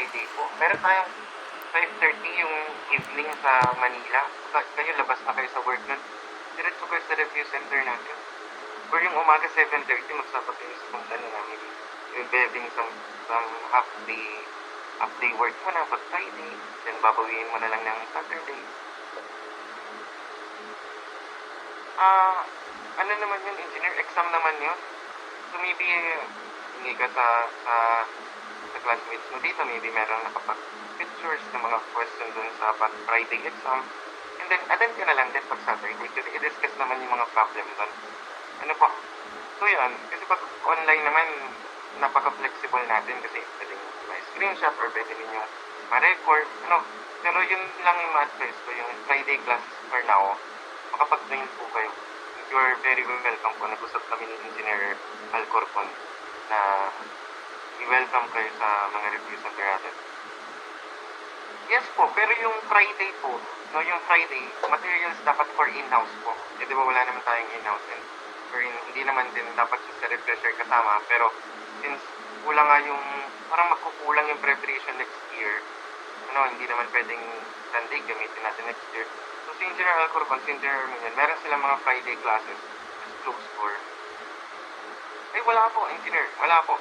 Friday po. Meron tayong 5:30 yung evening sa Manila. Kayo labas na kayo sa work nun. Diretso kayo sa review center natin. Or yung umaga 7:30, magsabat kayo sa kung ano namin. Yung beving some half day work mo na pag Friday. Then babawiin mo na lang ng Saturday. Ano naman yun, engineer? Exam naman yun. So maybe, hindi ka sa classmates mo dito, maybe meron nakapag-pictures ng mga question dun sa Friday exam. And then, attend ka na lang din pag Saturday kasi i-discuss naman yung mga problem dun. Ano po? So yun, kasi pag online naman, napaka-flexible natin kasi pwedeng may screenshot or pwede ninyo ma-record. Pero yun lang yung ma-advise ko, yung Friday class for now, makapag-join po kayo. You are very welcome po. Nag-usap kami ni Engineer Alcorcon na i-welcome kayo sa mga review center natin. Yes po, pero yung Friday po, yung Friday, materials dapat for in-house po. Eh di ba wala naman tayong in-house din. Or hindi naman din dapat sa refresher kasama. Pero since kulang nga yung, parang makukulang yung preparation next year, hindi naman pwedeng Sunday gamitin natin next year. So si Engineer Alcorcon, si Engineer Arminian, meron silang mga Friday classes, just close for. Ay wala po, Engineer, wala po.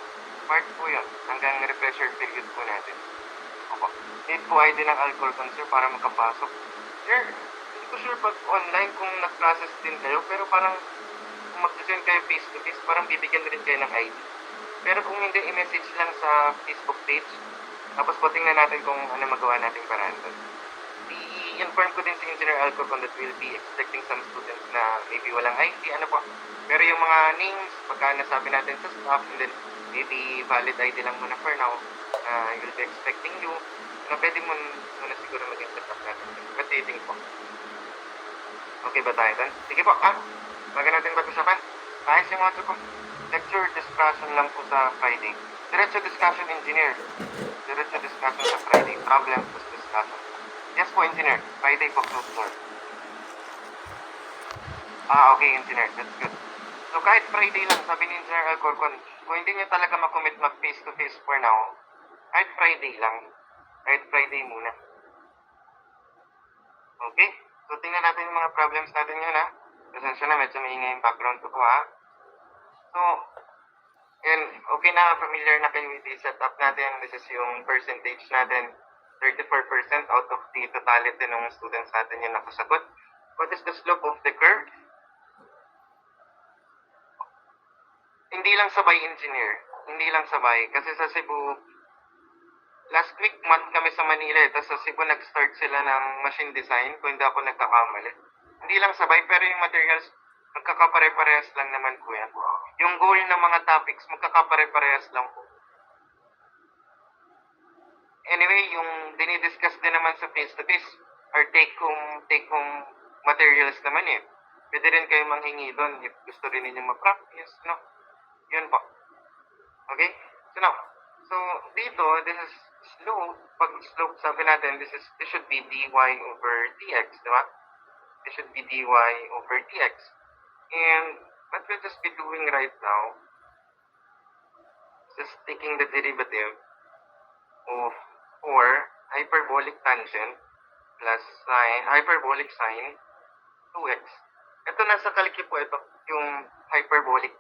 Part po yun, hanggang refresher period po natin. Opo. Need po ID ng Alcorcon, sir, para makapasok. Sir, hindi ko sure pag online kung nag-process din kayo, pero parang kung mag-send kayo face-to-face, parang bibigyan rin kayo ng ID. Pero kung hindi, i-message lang sa Facebook page, tapos tingnan natin kung ano magawa natin paraan doon. I-inform ko din si Engineer Alcorcon that we'll be expecting some students na maybe walang ID, Pero yung mga names, pagka nasabi natin sa staff, and then maybe valid ID lang muna for now, you'll be expecting you. Pwede mo muna siguro maging setup natin. What do you think po? Okay ba tayo doon? Sige po, bago natin pag-usapan. Ayos yung mga po. Lecture discussion lang po sa Friday. Diretso discussion, Engineer. Diretso discussion sa Friday. Problem plus discussion. Yes po, Engineer. Friday po, close door. Okay, Engineer. That's good. So kahit Friday lang, sabi ni Engineer Alcorcon, kung hindi niya talaga makommit mag-face-to-face for now, kahit Friday lang. Kahit Friday muna. Okay? So tingnan natin yung mga problems natin yun, Pasensya na, medyo maingay yung background ko ha. So, and okay na, familiar na kayo with the setup natin. This is yung percentage natin. 34% out of the totality ng students natin yung nakasagot. What is the slope of the curve? Hindi lang sabay, Engineer. Hindi lang sabay. Kasi sa Cebu, last week month kami sa Manila, tapos sa Cebu nag-start sila ng machine design, kung hindi ako nagkakamali. Hindi lang sabay, pero yung materials, magkakapare-parehas lang naman po yan. Yung goal ng mga topics, magkakapare-parehas lang po. Anyway, yung dinidiscuss din naman sa face-to-face, or take-home materials naman Pwede rin kayo manghingi doon if gusto rin ninyo ma-practice, Yun po. Okay? So dito, this is slope. Pag slope, sabi natin, this should be dy over dx, di ba? This should be dy over dx. And what we'll just be doing right now, just taking the derivative of 4 hyperbolic tangent plus hyperbolic sine 2x. Ito nasa kalki po, ito yung hyperbolic.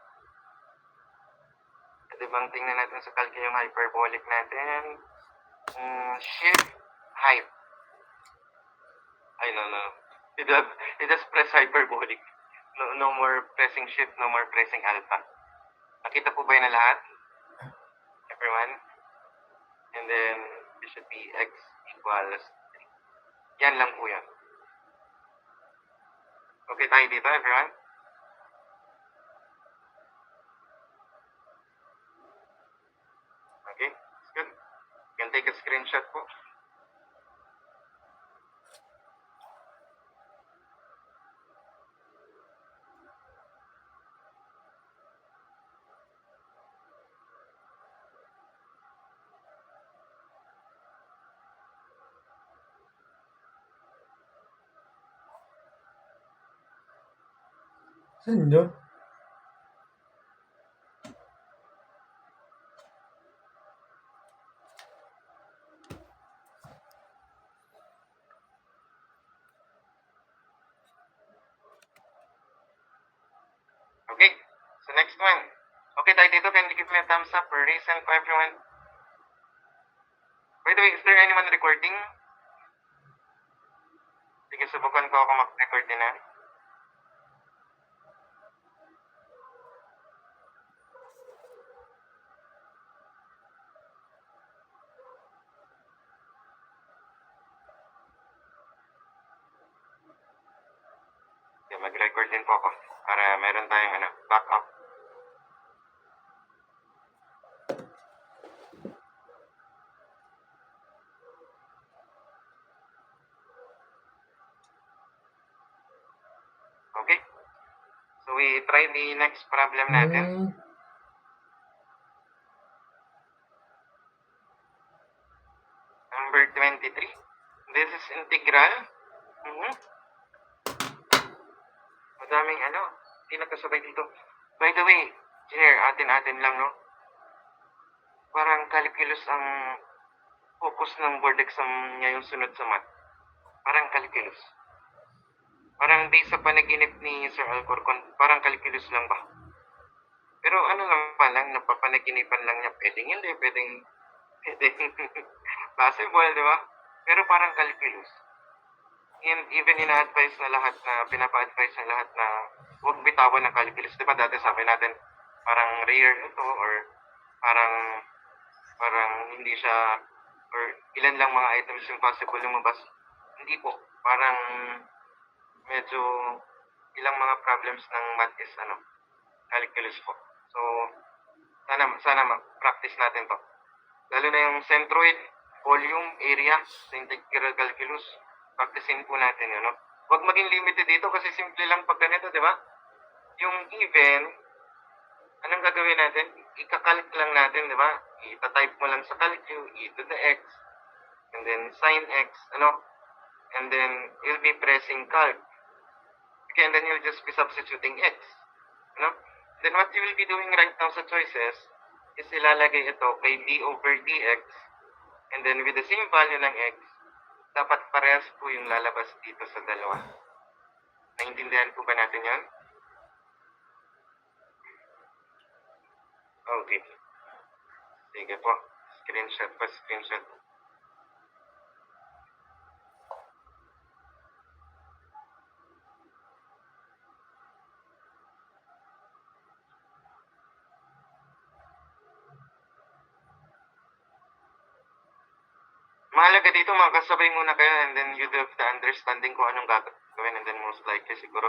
Pwede bang tingnan natin sa kalki yung hyperbolic natin? Shift height. Ay, no. You just press hyperbolic. No more pressing shift, no more pressing alpha. Nakita po ba yun na lahat? Everyone? And then, this should be x equals 3. Yan lang po yan. Okay tayo dito, everyone? Okay, that's good. You can take a screenshot po. Saan yun? next one. Okay tayo dito. Can you give me a thumbs up or reason for everyone? By the way, is there anyone recording? Sige, subukan ko ako mag-record din ha. Okay, mag-record din po ako para meron tayong backup. Okay. So we try the next problem natin. Number 23. This is integral. Madaming hindi nagkasabay dito. By the way, engineer, atin-atin lang, no? Parang calculus ang focus ng board exam niya yung sunod sa math. Parang calculus. Parang based sa panaginip ni Sir Alcorcon, parang calculus lang ba? Pero lang, napapanaginipan lang niya. Pwedeng hindi, pwedeng possible, di ba? Pero parang calculus. And even ina-advise na lahat pinapa-advise na lahat na huwag bitawan ng calculus. Di ba dati sabi natin, parang rare ito or parang hindi siya, or ilan lang mga items yung possible lumabas. Hindi po. Parang medyo ilang mga problems ng math is calculus po. So, sana practice natin to. Lalo na yung centroid, volume, area, sa integral calculus. Practicein po natin yun, no? Huwag maging limited dito kasi simple lang pag ganito, di ba? Yung given, anong gagawin natin? Ika-calc lang natin, di ba? Ita-type mo lang sa calcu, e to the x, and then sin x, and then you'll be pressing calc. Okay, and then you'll just be substituting x, Then what you will be doing right now sa choices is ilalagay ito kay d over dx, and then with the same value ng x, dapat parehas po yung lalabas dito sa dalawa. Naintindihan po ba natin yan? Okay. Sige po. Screenshot. Mahalaga dito, makasabay muna kayo and then you have the understanding kung anong gagawin, and then most likely siguro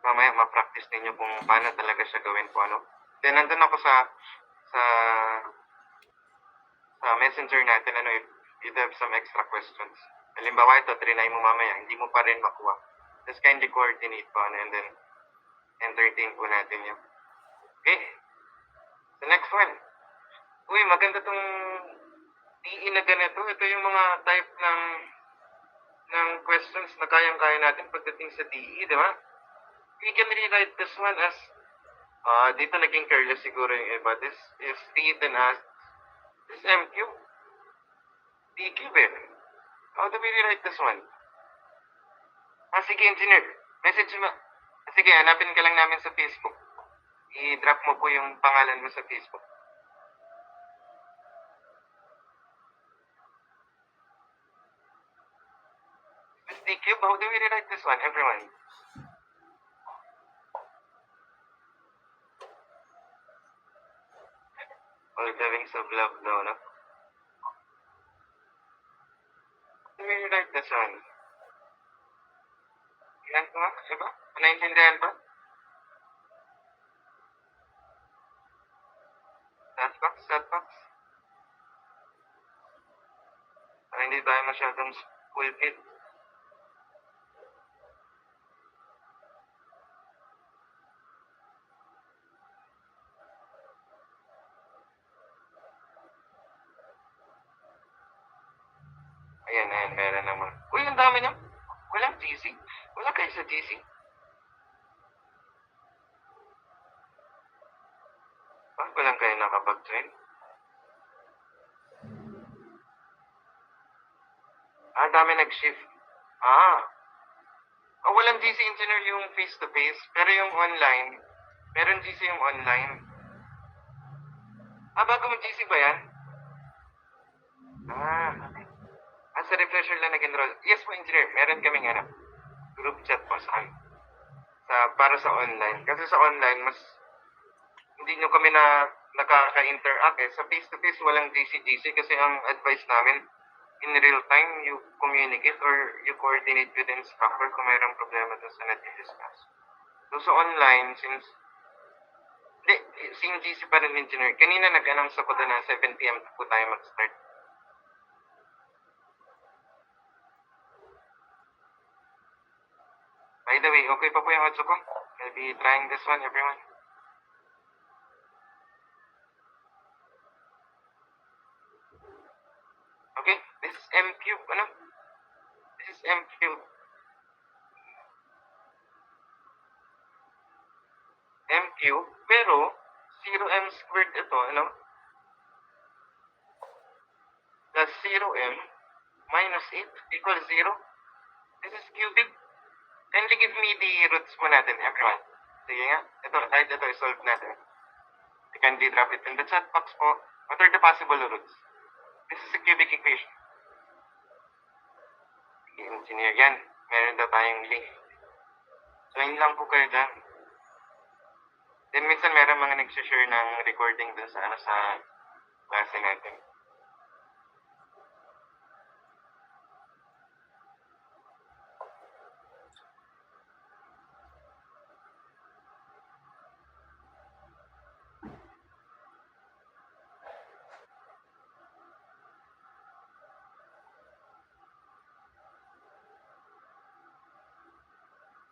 mamaya ma-practice ninyo kung paano talaga siya gawin po Then nandun ako sa messenger natin, if you have some extra questions. Halimbawa ito, trinay mo mamaya, hindi mo pa rin makuha. Just kindly coordinate po and then entertain po natin yun. Okay? The next one. Uy, maganda tong DE na ganito. Ito yung mga type ng questions na kayang-kaya natin pagdating sa DE, di ba? We can rewrite this one as, dito naging careless siguro yung iba. This is written as, this MQ. D cube eh. How do we rewrite this one? Sige, engineer. Message mo. Sige, hanapin ka lang namin sa Facebook. I-drop mo po yung pangalan mo sa Facebook. This D cube, how do we rewrite this one, everyone? All the wings of love daw, no? How do we rewrite this one? Yan po, diba? Naintindihan pa? Setbox. Para hindi tayo masyadong fulfilled. Ayan, meron naman. Uy, ang dami niya. Walang GC. Wala kayo sa GC. Bakit lang kayo nakapag-train? Dami nag-shift. Walang GC engineer yung face-to-face, pero yung online, Meron GC yung online. Bago mo GC ba yan? Okay. Sa refresher lang nag-enroll. Yes po, engineer. Meron kaming group chat po para sa online. Kasi sa online, mas hindi nyo kami nakaka-interact eh. Sa face-to-face, walang GC-GC kasi ang advice namin, in real time, you communicate or you coordinate with the instructor kung mayroong problema doon sa nag-discuss. So, sa online, same GC pa rin, engineer. Kanina nag-announce ako doon na 7 p.m. po tayo mag-start. By the way, okay pa po yung audio ko? I'll be trying this one, everyone. Okay, this is M cube, This is M cube. M cube, pero 0m squared ito, Plus 0m minus 8 equals 0. This is cubic. Kindly give me the roots po natin, everyone. Sige nga, kahit ito i-solve natin. You can drop it in the chat box po. What are the possible roots? This is a cubic equation. Sige, engineer yan. Meron daw tayong link. Join lang po kayo dyan. Then minsan meron mga nag-share ng recording dun sa klase natin.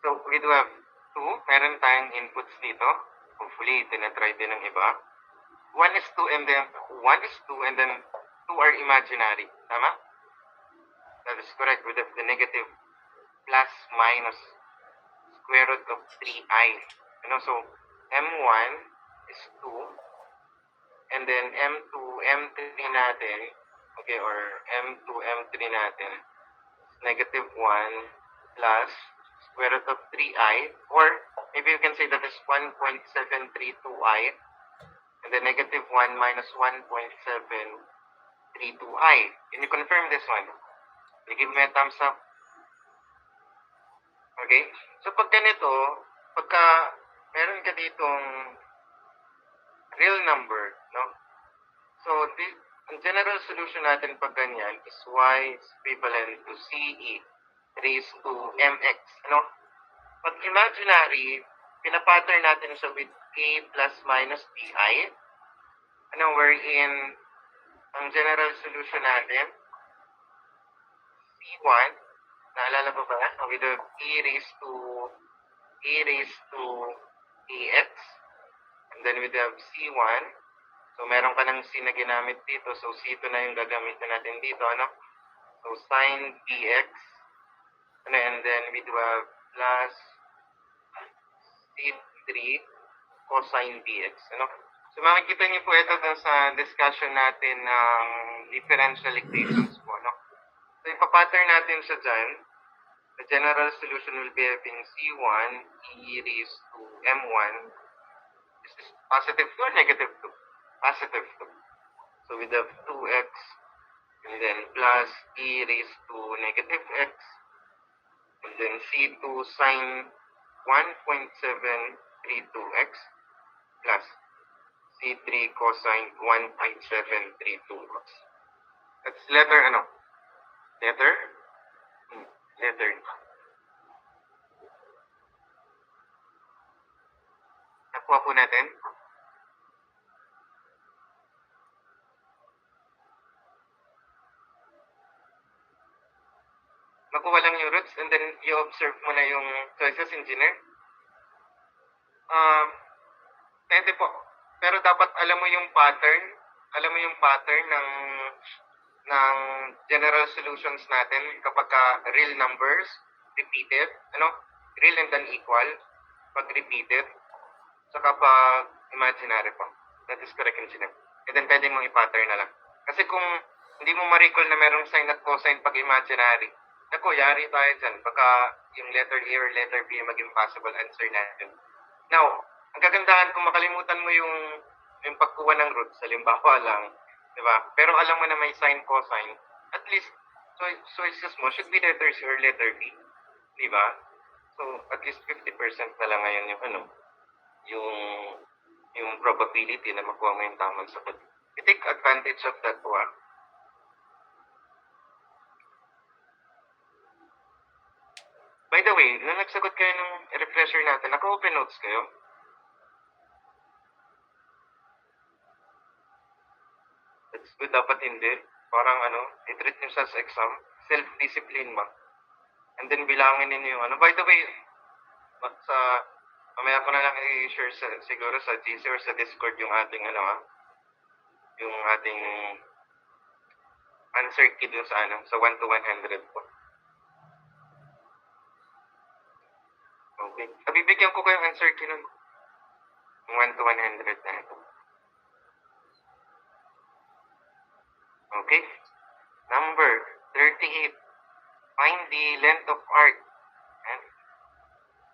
So, we do have 2. Meron tayong inputs dito. Hopefully, tinatry din ng iba. 1 is 2 and then 1 is 2 and then 2 are imaginary. Tama? That is correct. We have the negative plus minus square root of 3i. So m1 is 2 and then m2, m3 natin, okay, or m2, m3 natin, negative 1 plus square root of 3i, or maybe you can say that is 1.732i, and then negative 1 minus 1.732i. Can you confirm this one? You give me a thumbs up. Okay? So, pag ganito, pagka meron ka ditong real number, So, ang general solution natin pag ganyan is y is equivalent to CE raised to mx, Pag imaginary, pinapattern natin siya with a plus minus bi, wherein ang general solution natin, C1, naalala pa ba? With the a raised to ax, and then we have C1. So, meron ka ng C na ginamit dito. So, C2 na yung gagamitin natin dito, So, sin bx, and then we do have plus C3 cosine bx, So, makikita niyo po ito sa discussion natin ng differential equations po, So, ipapattern natin siya dyan. The general solution will be having C1 e raised to m1. Is this positive 2 or negative 2? Positive 2. So, we have 2x and then plus e raised to negative x and then C2 sine 1.732x plus C3 cosine 1.732x. That's letter Letter? Letter. Nakuha po natin. Nakuha lang yung roots and then you observe mo na yung choices, engineer. Pwede po. Pero dapat alam mo yung pattern. Alam mo yung pattern ng general solutions natin kapag real numbers, repeated, real and then equal, pag repeated, saka pag imaginary po. That is correct, engineer. And then pwede mong i-pattern na lang. Kasi kung hindi mo ma-recall na merong sine at cosine pag imaginary, yari tayo dyan. Baka yung letter A or letter B maging possible answer natin. Now, Ang kagandahan kung makalimutan mo yung pagkuha ng roots, halimbawa lang, di ba? Pero alam mo na may sine, cosine, at least choices mo should be letter C or letter B, di ba? So, at least 50% na lang ngayon yung yung probability na makuha mo yung tamang sagot. You take advantage of that po, ah. By the way, nung nagsagot kayo ng refresher natin, naka-open notes kayo? That's good, dapat hindi. Parang i-treat nyo sa exam, self-discipline ma. And then bilangin ninyo yung By the way, mamaya ko na lang i-share siguro sa GC or sa Discord yung ating yung ating answer key dun sa sa 1 to 100 po. Okay. Bibigyan ko kayong answer key nun. Yung 1 to 100 na ito. Okay. Number 38. Find the length of arc. And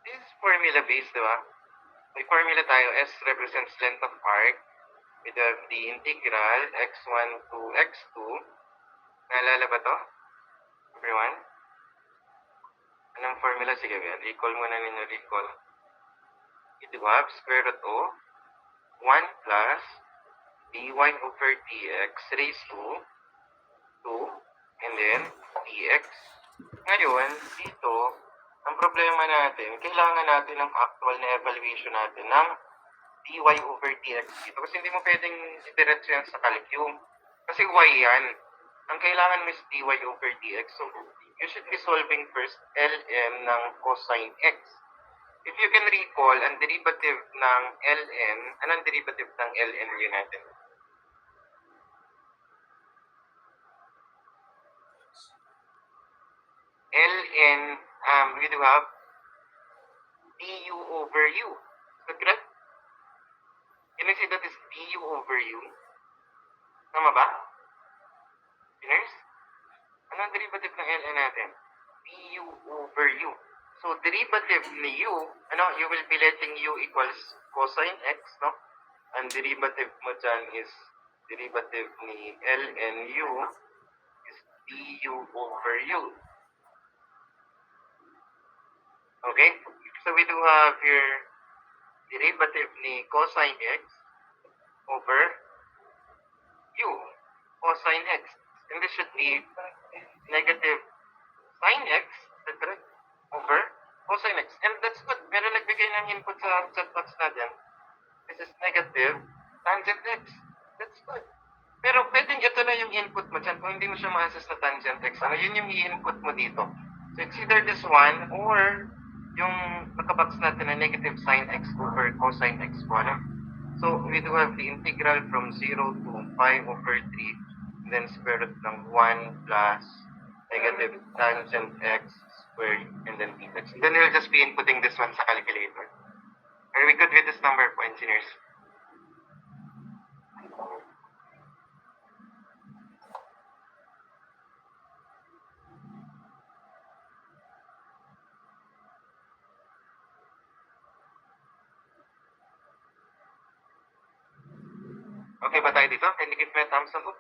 this is formula based, di ba? May formula tayo. S represents length of arc. We have the integral x1 to x2. Naalala ba to? Everyone? Anong formula? Sige, recall muna ninyo, recall. It have square root of 1 plus dy over dx raised to 2 and then dx. Ngayon, dito, ang problema natin, kailangan natin ng actual na evaluation natin ng dy over dx dito. Kasi hindi mo pwedeng diretso yan sa calculum. Kasi y yan. Ang kailangan mo is dy over dx. So, you should be solving first ln ng cosine x. If you can recall, ang derivative ng ln, anong derivative ng ln yun natin? ln, we do have du over u. Is that correct? Can I say that is du over u? Tama ba? Winners? Anong derivative ng ln natin? du over u. So, derivative ni u, you will be letting u equals cosine x, no? Ang derivative mo dyan is, derivative ni ln u is du over u. Okay? So, we do have here derivative ni cosine x over u, cosine x. And this should be negative sine x, correct? Over cosine x. And that's good. Meron nagbigay ng input sa chat box natin. This is negative tangent x. That's good. Pero pwedeng ito na yung input mo dyan. Kung hindi mo siya ma-assess na tangent x, yun yung i-input mo dito. So it's either this one or yung nakabox natin na negative sine x over cosine x po. So we do have the integral from 0 to 5 over 3 and then square root ng 1 plus negative tangent x squared and then dx. Then we'll just be inputting this one sa calculator. Are we good with this number po, engineers? Okay ba tayo dito? Can you give me a thumbs up po?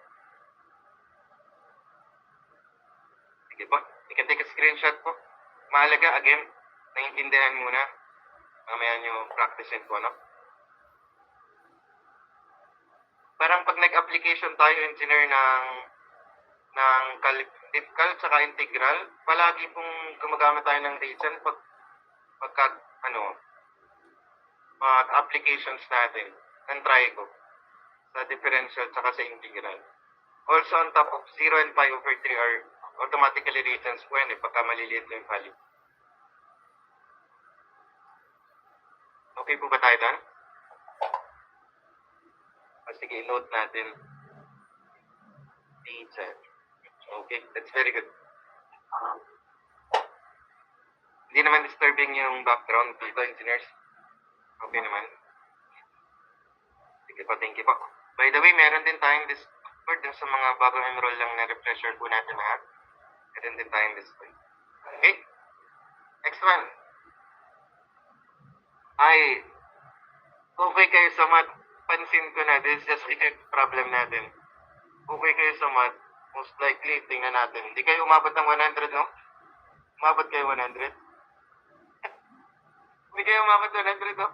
Sige po. You can take a screenshot po. Mahalaga, again, naiintindihan muna. Mamaya nyo practicein po, no? Parang pag nag-application tayo, engineer, ng diffcal tsaka integral, palagi pong gumagamit tayo ng reason applications natin ng trigo sa differential tsaka sa integral. Also on top of 0 and pi over 3 are automatically reasons po yan pagka maliliit yung value. Okay po ba tayo doon? Sige, note natin. Teacher. Okay, that's very good. Hindi naman disturbing yung background dito, engineers. Okay naman. Sige po, thank you po. By the way, meron din tayong Discord dun sa mga bagong enroll lang na refresher po natin lahat. Meron din tayong Discord. Okay? Next one. Okay kayo sa math, pansin ko na, this is just a problem natin. Okay kayo sa math, most likely, tingnan natin. Hindi kayo umabot ng 100, no? Umabot kayo 100? Hindi kayo umabot 100, no?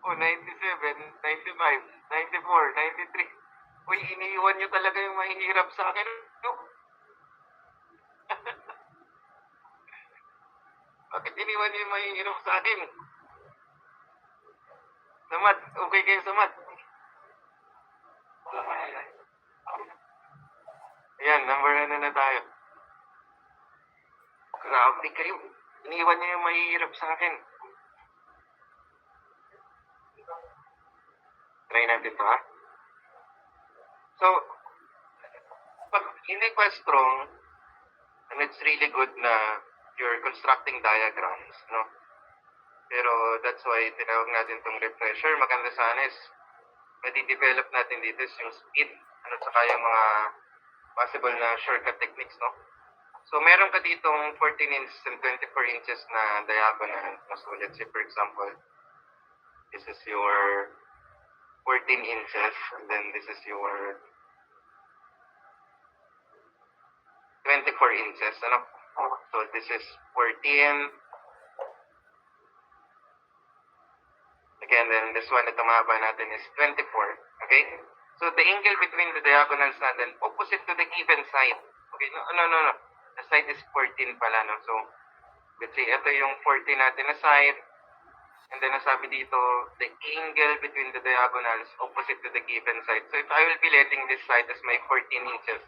Oh, 97, 95, 94, 93. Uy, iniiwan nyo talaga yung mahihirap sa akin, no? Bakit iniwan nyo yung mahihirap sa akin? Sa math, okay kayo sa math. Ayan, number ano na tayo. Grabe kayo. Iniwan niyo yung mahihirap sa akin. Try natin to, ha? So, pag hindi pa strong, and it's really good na you're constructing diagrams, no? Pero that's why tinawag natin itong refresher. Maganda sana is madi-develop natin dito is yung speed, ano, saka yung mga possible na shortcut techniques, no? So, meron ka ditong 14 inches and 24 inches na diagonal. So, let's say, for example, this is your 14 inches, and then this is your 24 inches. Ano? So, this is 14. Again, then this one, ito mahaba natin is 24. Okay? So, the angle between the diagonals natin, opposite to the given side. Okay? No. The side is 14 pala, no? So, let's say, ito yung 14 natin na side. And then, nasabi dito, the angle between the diagonals opposite to the given side. So, if I will be letting this side as my 14 inches,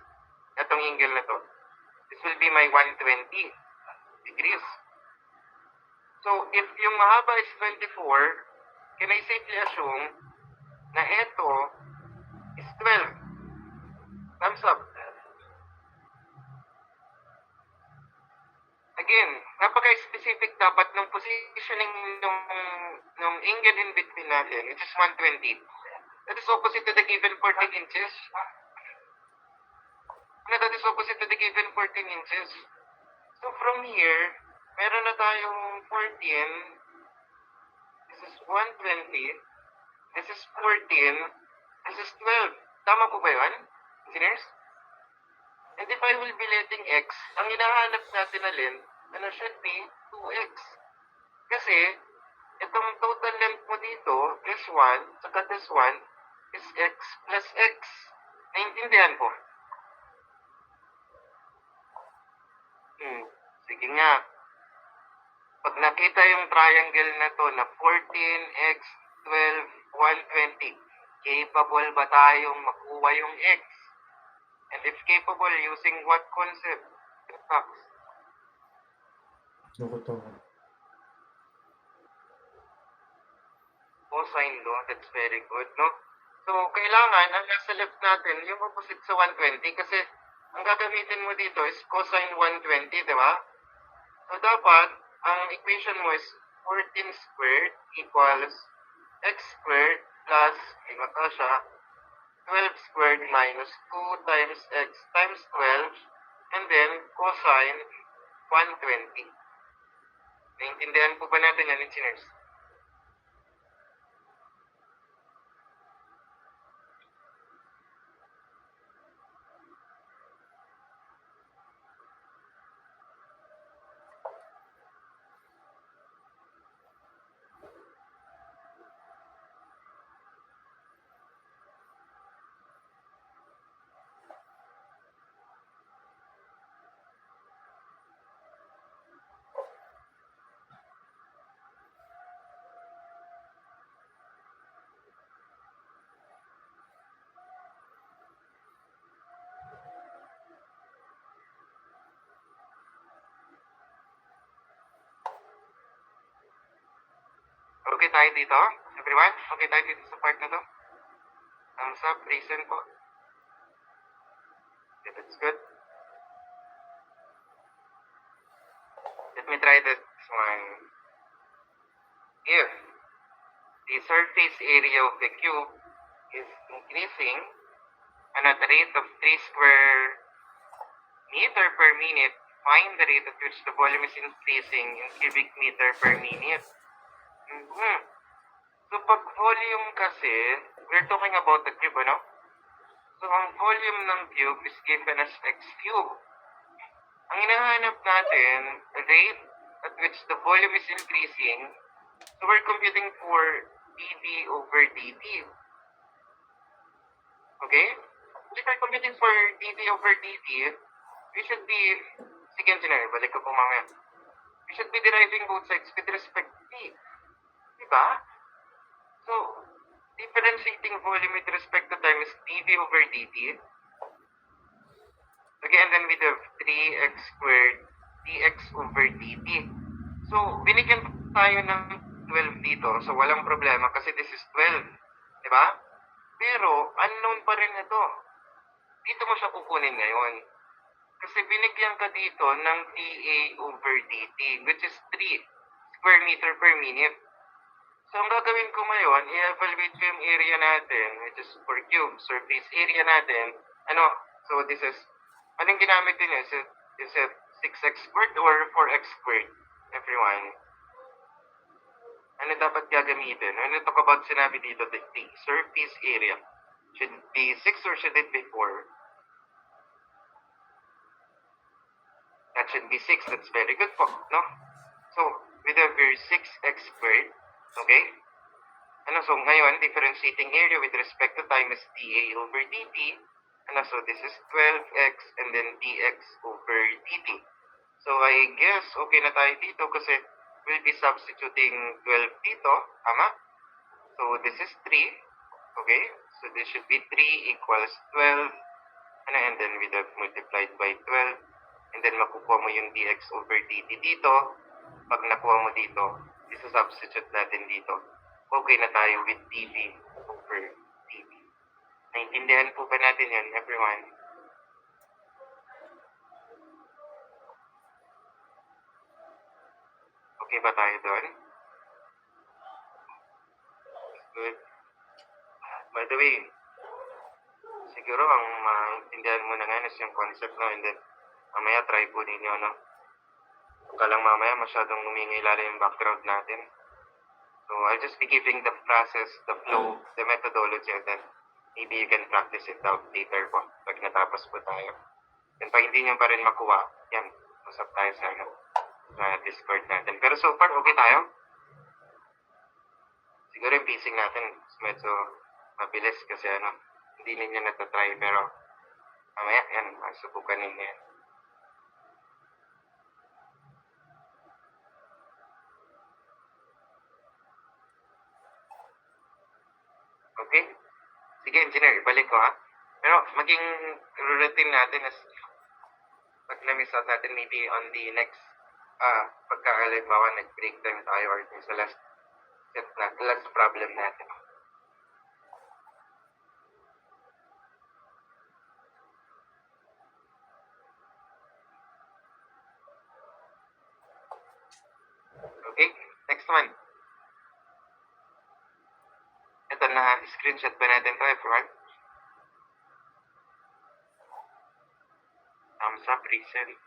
itong angle na to, this will be my 120 degrees. So, if yung mahaba is 24, can I safely assume na ito is 12? Thumbs up. Again, napaka-specific dapat ng positioning ng angle in between natin, which is 120. That is opposite to the given 14 inches. That is opposite to the given 14 inches. So from here, meron na tayong 14. This is 120. This is 14. This is 12. Tama po ba yun, engineers? And if I will be letting x, ang hinahanap natin na length, ano should be 2x. Kasi, itong total length mo dito, this one, saka this one, is x plus x. Naintindihan po? Sige nga. Pag nakita yung triangle na to na 14, x, 12, 120, capable ba tayong makuha yung x? And if capable, using what concept? Facts. Cosine law, that's very good, no? So, kailangan, ang nasa left natin, yung opposite sa 120, kasi ang gagamitin mo dito is cosine 120, di ba? So, dapat, ang equation mo is 14 squared equals x squared plus, ito siya, 12 squared minus 2 times x times 12, and then cosine 120. Naintindihan po ba natin yan, engineers? Okay tayo dito, everyone? Okay tayo dito sa part na to? Thumbs up, reason po. Okay, that's good. Let me try this one. If the surface area of the cube is increasing and at the rate of 3 square meter per minute, find the rate at which the volume is increasing in cubic meter per minute. So, pag volume kasi, we're talking about the cube, ano? So, ang volume ng cube is given as x cube. Ang hinahanap natin, rate at which the volume is increasing, so we're computing for dv over dt. Okay? If we're computing for dv over dt, we should be, sige engineer, balik ko po mamaya. We should be deriving both sides with respect to t. Diba? So, differentiating volume with respect to time is dv over dt. Okay, and then we have 3x squared dx over dt. So, binigyan tayo ng 12 dito. So, walang problema kasi this is 12. Diba? Pero, unknown pa rin ito. Dito mo siya kukunin ngayon. Kasi binigyan ka dito ng dA over dt, which is 3 square meter per minute. So, ang gagawin ko ngayon, i-evaluate ko yung area natin, which is 4 cube. Surface area natin, ano, so this is, anong ginamit din yun? Is it 6x squared or 4x squared? Everyone. Ano dapat gagamitin? Ano talk about sinabi dito, the surface area. Should it be 6 or should it be 4? That should be 6. That's very good po, no? So, with over 6x squared, okay? Ano, so ngayon, differentiating area with respect to time is dA over dt. Ano, so this is 12x and then dx over dt. So, I guess, okay na tayo dito kasi we'll be substituting 12 dito, tama? So, this is 3, okay? So, this should be 3 equals 12, ano, and then we have multiplied by 12. And then makukuha mo yung dx over dt dito. Pag nakuha mo dito, isa-substitute natin dito. Okay na tayo with dv over dt. Naintindihan po ba natin yan, everyone? Okay ba tayo doon? Good. By the way, siguro ang maintindihan mo na ngayon is yung concept, no? And then, mamaya try po ninyo, no? Huwag ka lang mamaya masyadong umingilala yung background natin. So, I'll just be giving the process, the flow, the methodology, and then maybe you can practice it out later po pag natapos po tayo. And pag hindi nyo pa rin makuha, yan, usap tayo sa Discord natin. Pero so far, okay tayo? Siguro yung pacing natin medyo mabilis kasi ano, hindi ninyo natatry, pero mamaya, yan, masubukan ninyo yan. Okay? Sige, engineer, ibalik ko ha. Pero maging routine natin is pag na-miss out natin maybe on the next pagkakalimbawa nag-break time tayo or sa last set na, last problem natin. Okay? Next one. Ito na, screenshot ba natin to, everyone? Thumbs up, recent.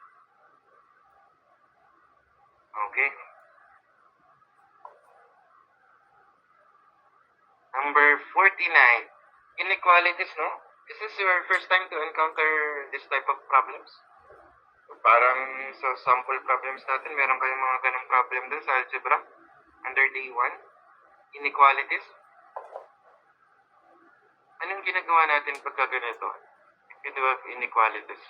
Okay. Number 49. Inequalities, no? Is this your first time to encounter this type of problems? Parang sa sample problems natin, meron kayong mga ganong problem dun sa algebra under day 1. Inequalities. Anong ginagawa natin pagka ganito? If you do have inequalities.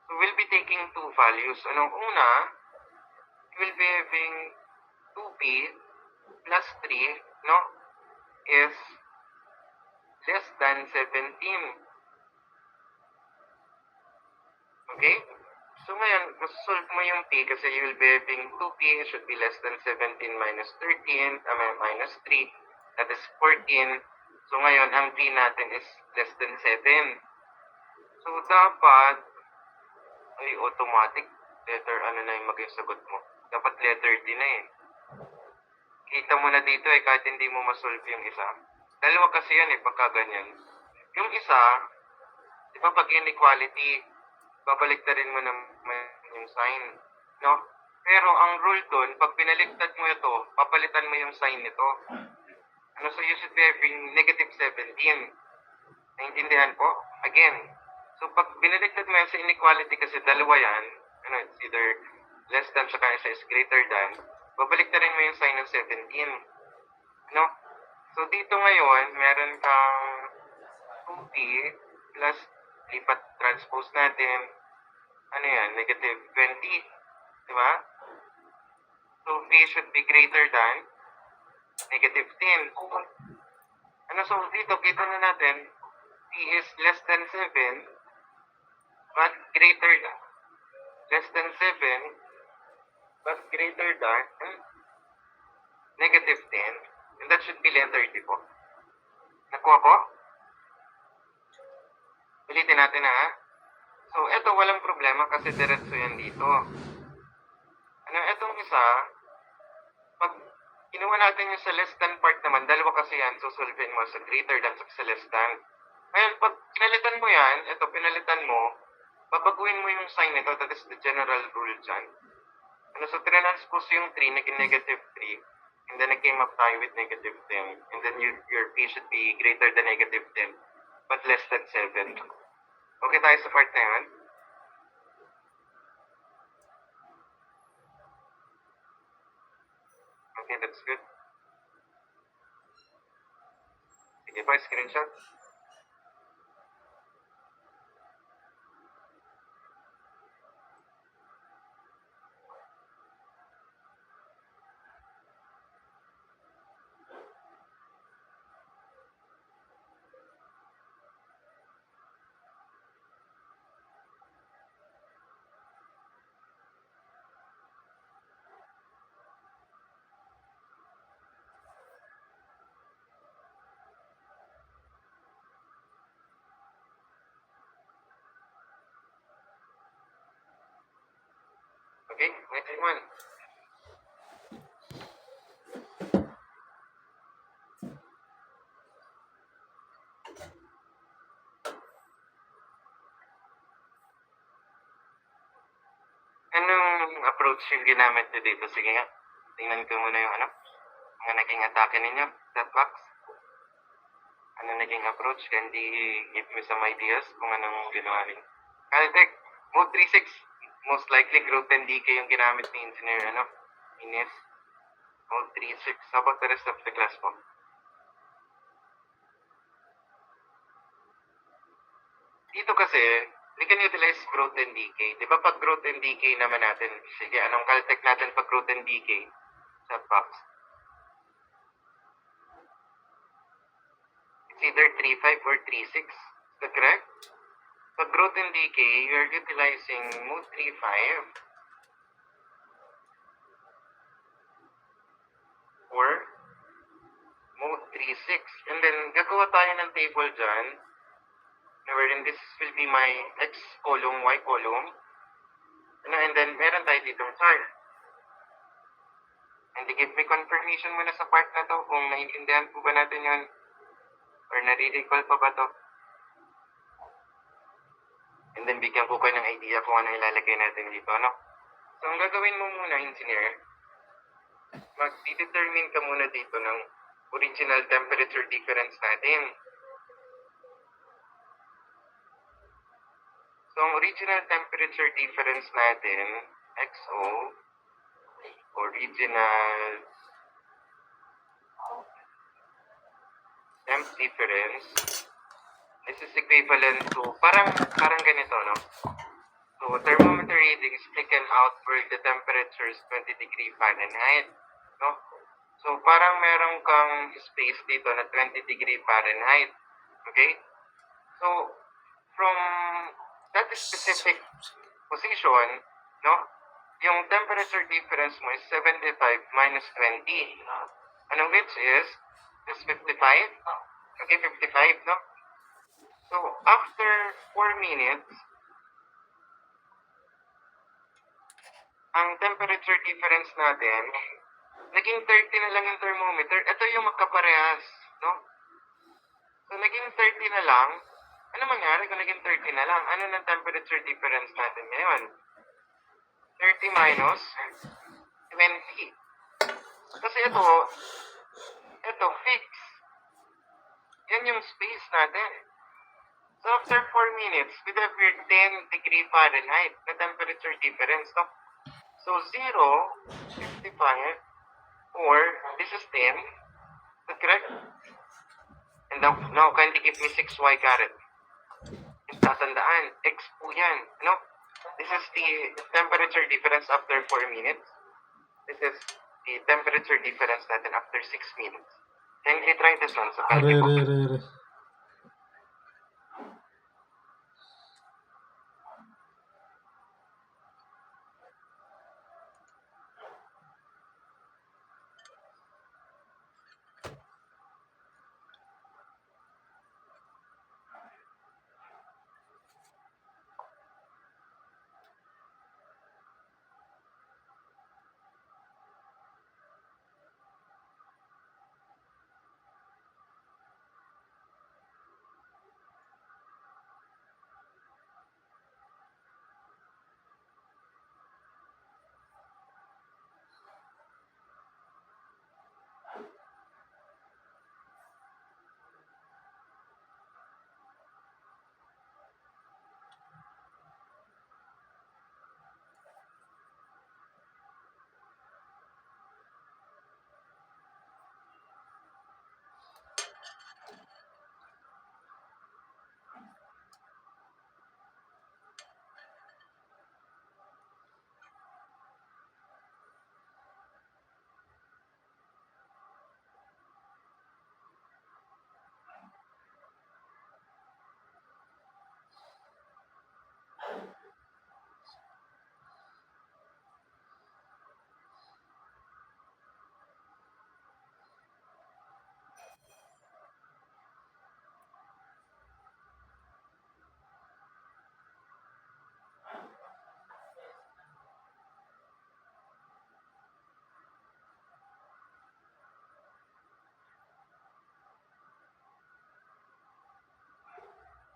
So we'll be taking two values. Anong una, we'll be having 2p plus 3, no, is less than 17. Okay? So ngayon, masolve mo yung p kasi you will be having 2p should be less than 17 minus 13, minus 3, that is 14. So ngayon, ang p natin is less than 7. So dapat, ay automatic, letter ano na yung maging sagot mo. Dapat letter D na eh. Kita mo na dito eh, kahit hindi mo masolve yung isa. Dalawa kasi yan eh, pagka ganyan. Yung isa, di ba pag inequality, babalik na rin mo naman yung sign, no? Pero ang rule doon, pag binaliktad mo ito, papalitan mo yung sign nito. So you should be having negative 17. Naintindihan po? Again, so pag binaliktad mo yan sa inequality kasi dalawa yan, it's either less than saka isa is greater than, babaliktarin mo yung sign ng 17. So dito ngayon, meron kang 2p plus lipat transpose natin, negative 20. Diba? So p should be greater than negative 10. So dito, kita na natin, p is less than 7, but greater than, less than 7, but greater than negative 10. And that should be letter D po. Nakuha ko? Ulitin natin ha. So, eto walang problema kasi diretso yan dito. Etong isa, pag kinuha natin yung sa less than part naman, dalawa kasi yan, so solvein mo sa greater than sa less than. Ngayon, pag pinalitan mo yan, pinalitan mo, babaguhin mo yung sign nito, that is the general rule dyan. So, transpose yung 3, naging negative 3, and then I came up tayo with negative 10, and then your p should be greater than negative 10, but less than 7. Okay tayo sa part na yun? Okay, that's good. Sige pa, screenshot. Okay, next one. Anong approach yung ginamit nyo dito? Sige nga, tingnan ko muna yung mga naging atake ninyo, that box. Ano naging approach? Can you give me some ideas kung anong ginawa ninyo? Caltech, mode 3-6. Most likely, growth and decay yung ginamit ni Engineer, Ines. Mode 3-6. How about the rest of the class po? Dito kasi, we can utilize growth and decay. Di ba pag growth and decay naman natin, sige, anong Caltech natin pag growth and decay? Chat box. It's either 3-5 or 3-6. Is that correct? Pag growth and decay, you're utilizing mode 3-5 or mode 3-6. And then, gagawa tayo ng table dyan wherein this will be my X column, Y column. And then, meron tayo dito chart. And give me confirmation muna sa part na to kung naiintindihan po ba natin yun or nare-recall pa ba to. And then, bigyan ko kayo ng idea kung ano ilalagay natin dito, So, ang gagawin mo muna, engineer, mag-determine ka muna dito ng original temperature difference natin. So, ang original temperature difference natin, XO, original temp difference, this is equivalent to, parang ganito, So, thermometer readings taken out where the temperature is 20 degree Fahrenheit, So, parang meron kang space dito na 20 degree Fahrenheit, okay? So, from that specific position, yung temperature difference mo is 75 minus 20. Which is 55? Okay, 55, So, after 4 minutes, ang temperature difference natin, naging 30 na lang yung thermometer. Ito yung magkaparehas, So, naging 30 na lang. Ano mangyari kung naging 30 na lang? Ano ng temperature difference natin ngayon? 30 minus 20. Kasi ito fix. Yan yung space natin. So after 4 minutes, we have your 10 degree Fahrenheit na temperature difference. No? So 0, 55, or this is 10. Is that correct? And now kindly give me 6y caret. Tatandaan, x po yan. No? This is the temperature difference after 4 minutes. This is the temperature difference natin after 6 minutes. Kindly try this one. So kindly po.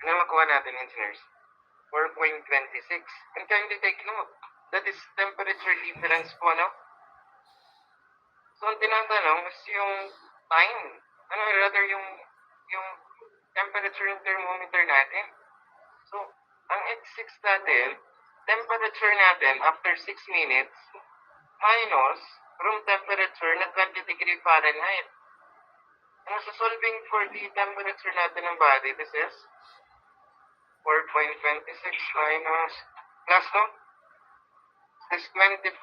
Ano makuha natin, engineers? 4.26. And kindly take note, that is temperature difference po, no? So, ang tinatanong is yung time. Rather yung temperature ng thermometer natin. So, ang X6 natin, temperature natin after 6 minutes, minus room temperature na 20 degree Fahrenheit. And so, solving for the temperature natin ng body, this is 4.26 minus, plus, no? This 24.26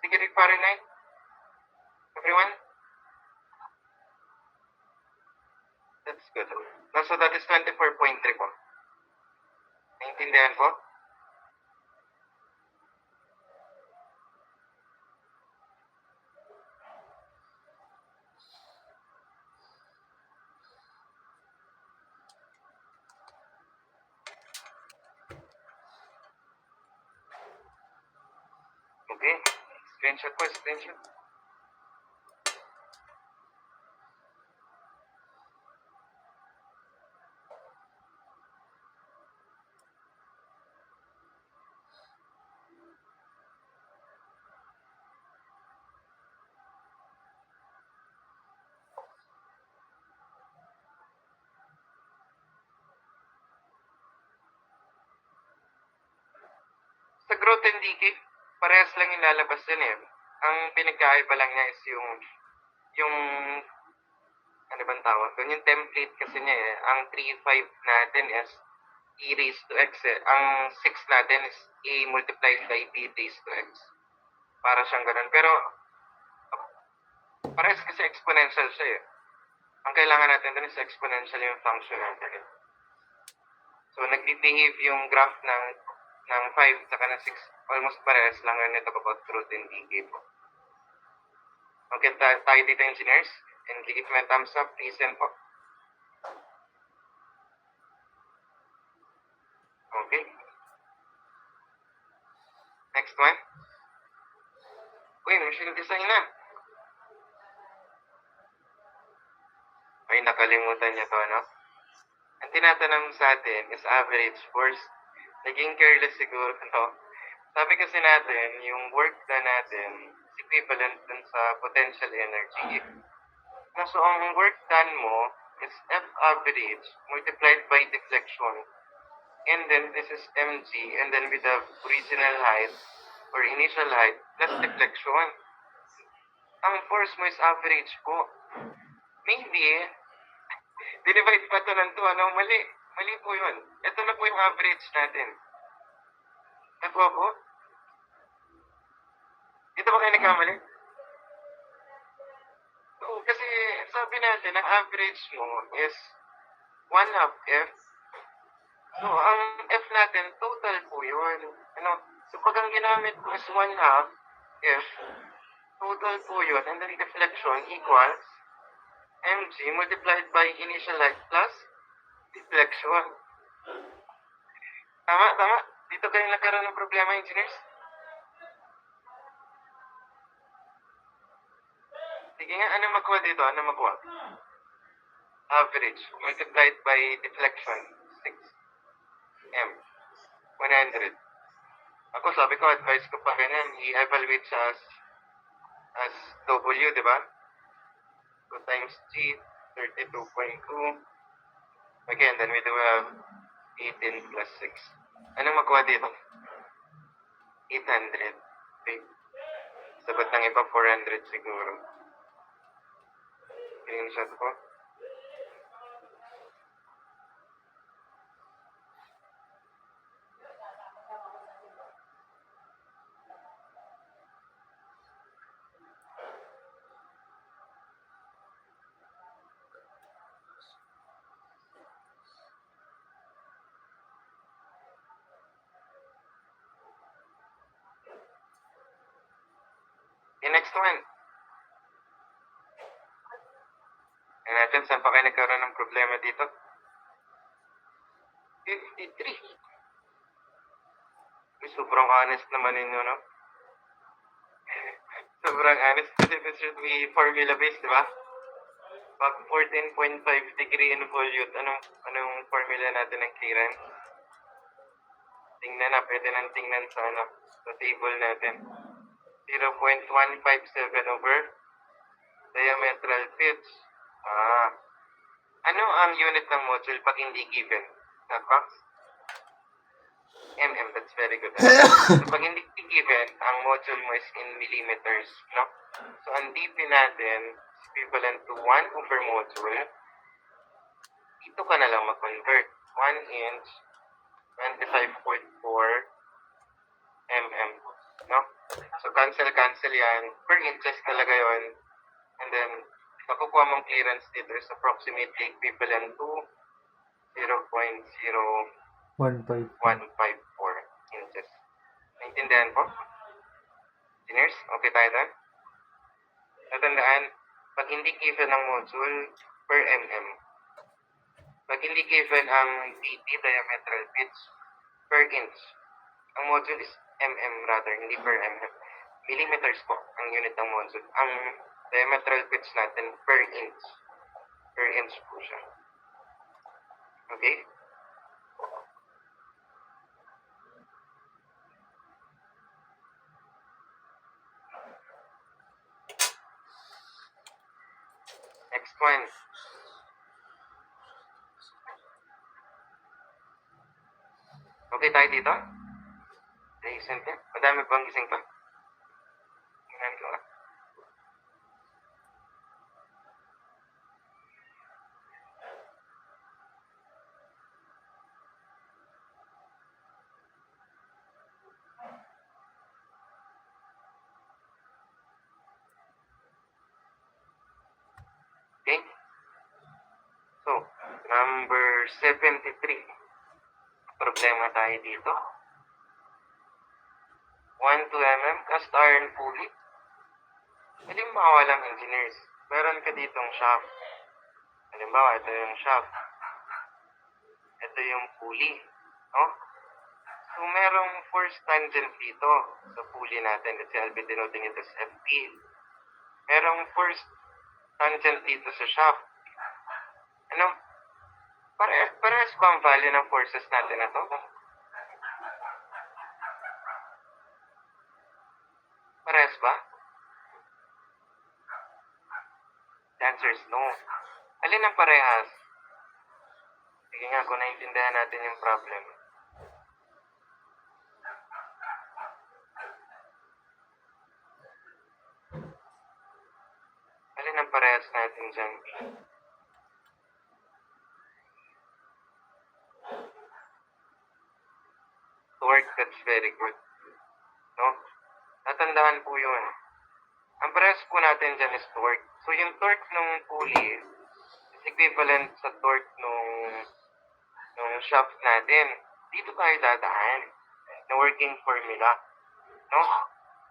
degree Fahrenheit. Everyone? That's good. So that is 24.3 po. Naintindihan po? Okay. Screenshot po, screenshot. Sa growth and decay, parehas lang yung lalabas din eh. Ang pinagkaiba lang niya is yung ano bang tawag doon? Yung template kasi niya eh. Ang 3.5 natin is e raised to x eh. Ang 6 natin is a multiplied by b raised to x. Para siyang ganun. Pero parehas kasi exponential siya eh. Ang kailangan natin doon is exponential yung function natin. So, nag-behave yung graph ng 5 saka ng 6. Almost parehas lang yun ito about growth and decay po. Okay, tayo dito, engineers. And give me a thumbs up, please, and po. Okay. Next one. Uy, machine design na. Ay, nakalimutan niya to, no? Ang tinatanong sa atin is average force. Naging careless siguro, no? Sabi kasi natin, yung work done natin is equivalent dun sa potential energy. So, ang work done mo is F average multiplied by deflection. And then, this is mg. And then, with the original height or initial height plus deflection. Ang force mo is average po. Maybe, dinivide pa ito ng 2. Ano? Mali. Mali po yun. Ito na po yung average natin. Ito po. Dito ba kayo nagkamali? Oo, kasi sabi natin, ang average mo is 1 half F. So, ang F natin, total po yun. Ano? So, pag ang ginamit mo is 1 half F, total po yun. And then deflection equals mg multiplied by initial height plus deflection. Tama, tama. Dito kayo nagkaroon ng problema, engineers. Sige nga, ano makuha dito? Ano makuha? Average multiplied by deflection, 6m, 100. Ako sabi ko, advice ko pa rin yan, i-evaluate siya as W, di ba? 2 times G, 32.2. Again, then we do have 18 plus 6. Anong makuha dito? 800. Okay. Sagot ng iba, 400 siguro. Screenshot ko. The next one. Tingnan natin saan pa kayo nagkaroon ng problema dito. 53. Sobrang honest naman ninyo, no? Sobrang honest kasi this should be formula-based, di ba? Pag 14.5 degree involute, anong formula natin ng clearance? Tingnan na, pwede nang tingnan sa table natin. 0.157 over diametral pitch. Ano ang unit ng module pag hindi given? Box? That's very good. So, pag hindi given, ang module mo is in millimeters, no? So, ang dp natin is equivalent to 1 over module. Dito ka na lang mag-convert. 1 inch, 25.4 mm, no? So, cancel yan. Per inches talaga yon. And then, makukuha mong clearance dito is approximately equivalent to 0.0154 inches. Naintindihan po? Engineers, okay tayo doon? Natandaan, pag hindi given ang module, per mm. Pag hindi given ang DP, diametral pitch, per inch. Ang module is rather, hindi per mm. Millimeters po ang unit ng module. Ang diametral pitch natin per inch. Per inch po siya. Okay? Next one. Okay tayo dito? Recent yan. Madami bang gising pa? Tingnan ko lang. Okay? So, number 73. Problema tayo dito. 1 2 mm cast iron pulley. Halimbawa lang, engineers, meron ka ditong shaft. Halimbawa, ito yung shaft. Ito yung pulley. No? So, merong force tangent dito sa pulley natin. Kasi I'll be denoting it as FP. Merong force tangent dito sa shaft. Ano? Parehas ba ang value ng forces natin na to? force? No. Alin ang parehas? Sige nga, kung naintindihan natin yung problem. Alin ang parehas natin dyan? Torque, that's very good. No? Natandaan po yun. Ang parehas po natin dyan is torque. So, yung torque ng pulley is equivalent sa torque nung shaft natin. Dito tayo dadaan na working formula. No?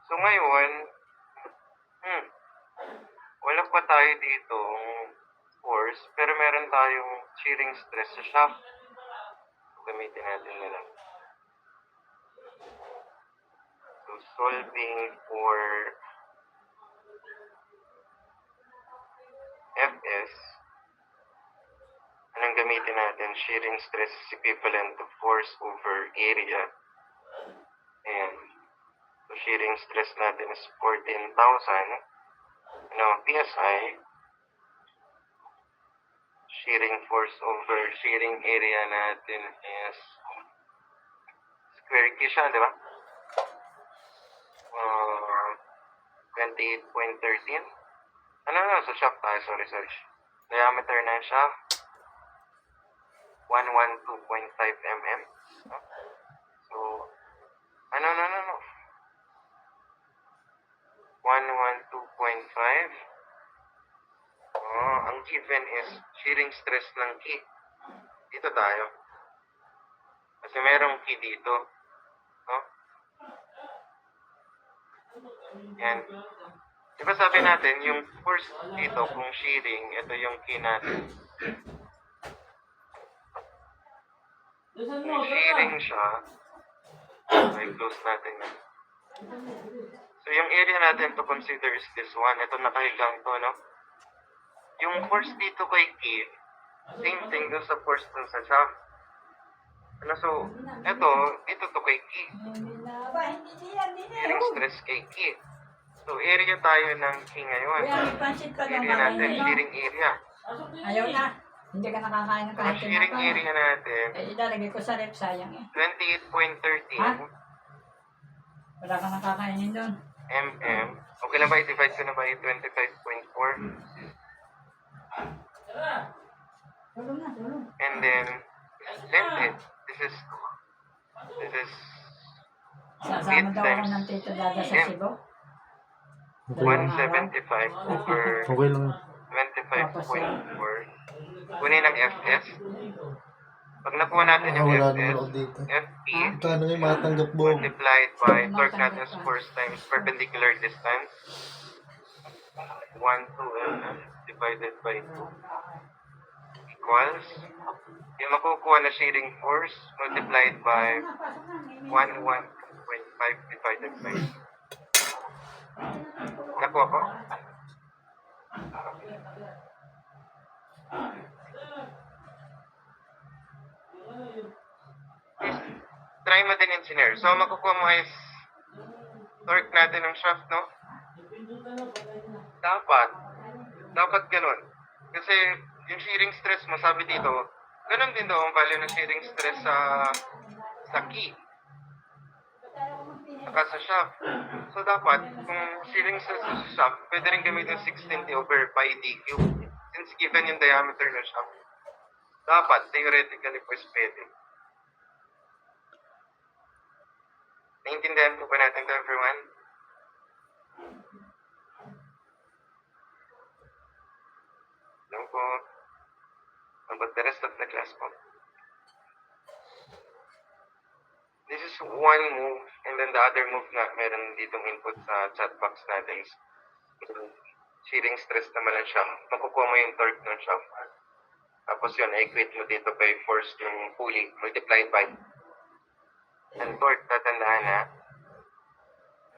So, ngayon, wala pa tayo dito force, pero meron tayong shearing stress sa shaft. Gamitin natin na lang. So, solving for Fs, anong gamitin natin? Shearing stress is equivalent to force over area. Ayan. So, shearing stress natin is 14,000. PSI. Shearing force over shearing area natin is square key siya, di ba? 28.13. Sa shaft tayo, sorry. Diameter na yung shaft, 112.5 mm. So, 112.5. Ang given is shearing stress ng key. Dito tayo. Kasi merong key dito. No? Yan. Diba sabi natin, yung force dito, kung shearing, ito yung key natin. Kung shearing siya, ay close natin yan. So yung area natin to consider is this one. Ito nakahigang to, no? Yung force dito kay key, same thing dun sa force dun sa shaft. So, dito to kay key. Shearing stress kay key. So, area tayo ng key ngayon. Area natin, shearing area. Ayaw na. Hindi ka nakakain ng kahit shearing area natin, ilalagay ko sa rep, sayang 28.13 Wala ka nakakainin doon. mm. Okay lang ba? I-divide ko na ba? 25.4. Tulong. And then, this is Sasama daw ako ng Tito Dada sa Cebu. 175 over Okay lang. 25.4. Kunin ang Fs. Pag nakuha natin yung Wala Fs, naman ako dito. Fp Kano yung matanggap mo? multiplied by torque natin is force times perpendicular distance. 1, 2 mm divided by 2 equals yung makukuha na shearing force multiplied by 1, 1.5 divided by 2. Nakuha ko? Try mo din, engineer. So, makukuha mo is torque natin ng shaft, no? Dapat ganun. Kasi yung shearing stress mo, sabi dito, ganun din daw ang value ng shearing stress sa key. Saka sa shaft. So, dapat, kung shearing stress sa shaft, pwede rin gamitin 16 over pi d cube. Since given yung diameter ng shaft, dapat, theoretically, pues pwede. Naintindihan po ba natin ito, everyone? Hello po. How about the rest of the class po? This is one move, and then the other move na meron ditong input sa chat box natin is shearing stress naman ang shaft. Makukuha mo yung torque ng shaft. Tapos yun, equate mo dito by force ng pulley multiplied by ang torque, tatandaan na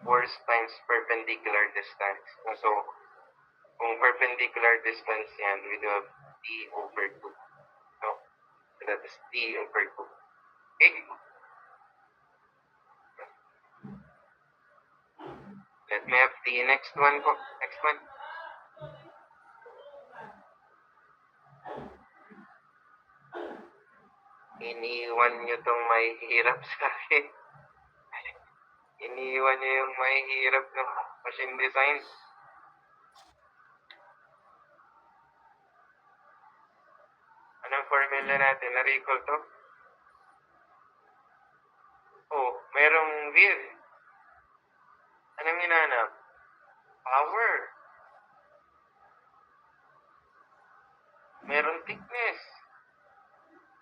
force times perpendicular distance. So, kung perpendicular distance yan, we do have d over 2. So that is d over 2. Okay? Let me have the next one po. Next one. Iniwan nyo tong may hirap sa akin. Iniwan nyo yung may hirap ng machine design. Anong formula natin? Na-recall to? Oh, merong vir. Anong hinanap? Power. Meron thickness.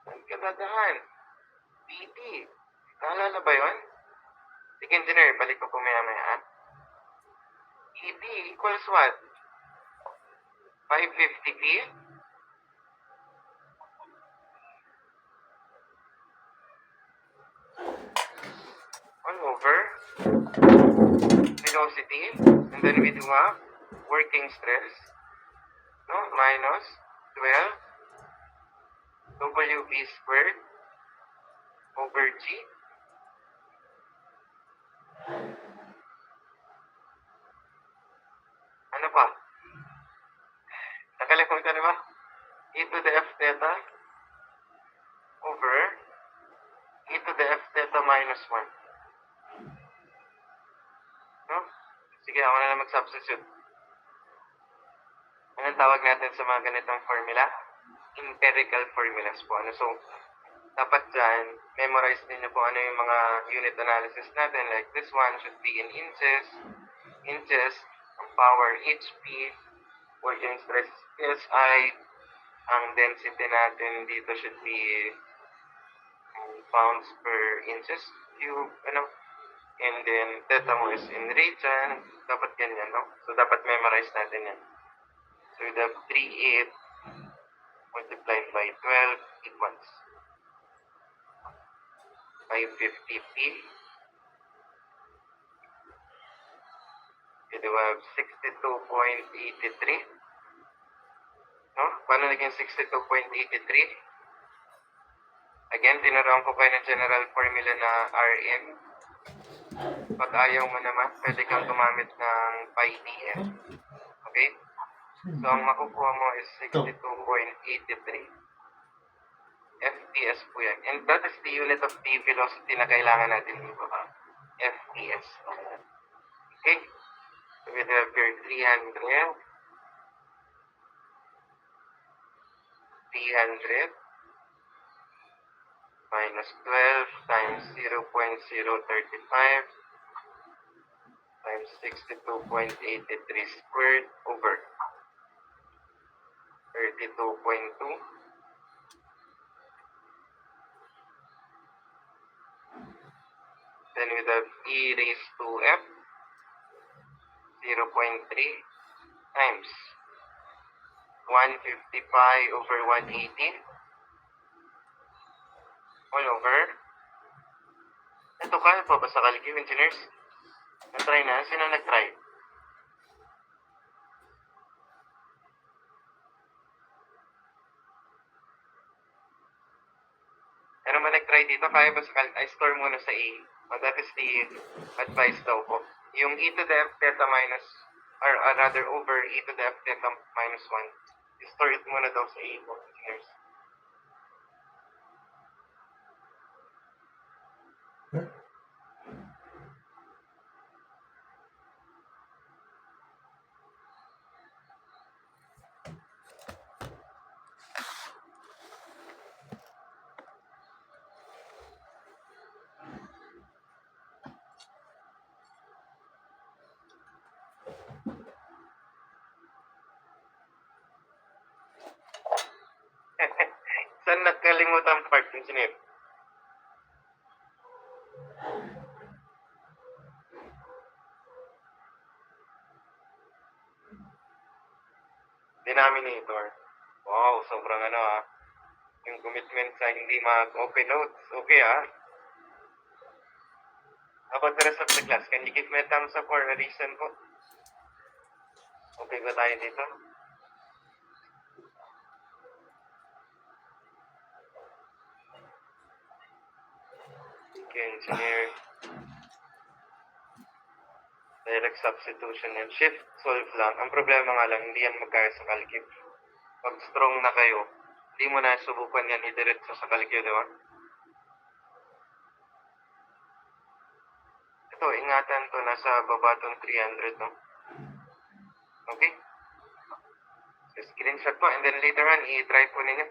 Ang kadadahan. PT. Naalala ba yun? Sige, engineer, balik ko po maya-maya. ED equals what? 550 P? All over velocity, and then we do a working stress, no, minus 12 WB squared over G. Ano pa? Nakalimutan na ba? E to the F theta over E to the F theta minus 1. No? Sige, ako na lang mag-substitute. Anong tawag natin sa mga ganitong formula? Empirical formulas po. Ano? So, dapat dyan, memorize din nyo po ano yung mga unit analysis natin. Like this one should be in inches. Inches, ang power HP, working stress PSI, ang density natin dito should be pounds per inches cube, ano? And then, theta mo is in radian. Dapat ganyan, no? So, dapat memorize natin yan. So, we have 3.8 multiplied by 12 equals 550 P. Okay, we have 62.83. No? Paano naging 62.83? Again, tinuruan ko kayo ng general formula na Rm. Pag ayaw mo naman, pwede kang gumamit ng pi dm. Okay? So, ang makukuha mo is 62.83. FPS po yan. And that is the unit of the velocity na kailangan natin dito. FPS. Okay? So, we have here 300 minus 12 times 0.035 times 62.83 squared over 32.2. Then with the e raised to f 0.3 times 150 over 180 all over. Ito, kaya pa ba sa Calcube, engineers? Na-try na? Sino nag-try? Ano man nag-try dito? Kaya ba sa Calcube? I store muna sa A. That is the advice daw po. Yung e to the f theta minus, or rather over e to the f theta minus 1, store it muna daw sa A po, engineers. Saan nagkalimutan part, engineer? Denominator. Wow, sobrang ano ah. Yung commitment sa hindi mag-open notes. Okay ah. How about the rest of the class? Can you give me a thumbs up for a reason po? Okay ba tayo dito? Okay, engineer. Direct substitution and shift solve lang. Ang problema nga lang, hindi yan magkaya sa Calcube. Pag strong na kayo, Hindi mo na subukan yan idiretso sa kalkyo, di ba? Ito, ingatan to, nasa baba tong 300, no? Okay? So, screenshot mo, and then later on, i-try po ninyo.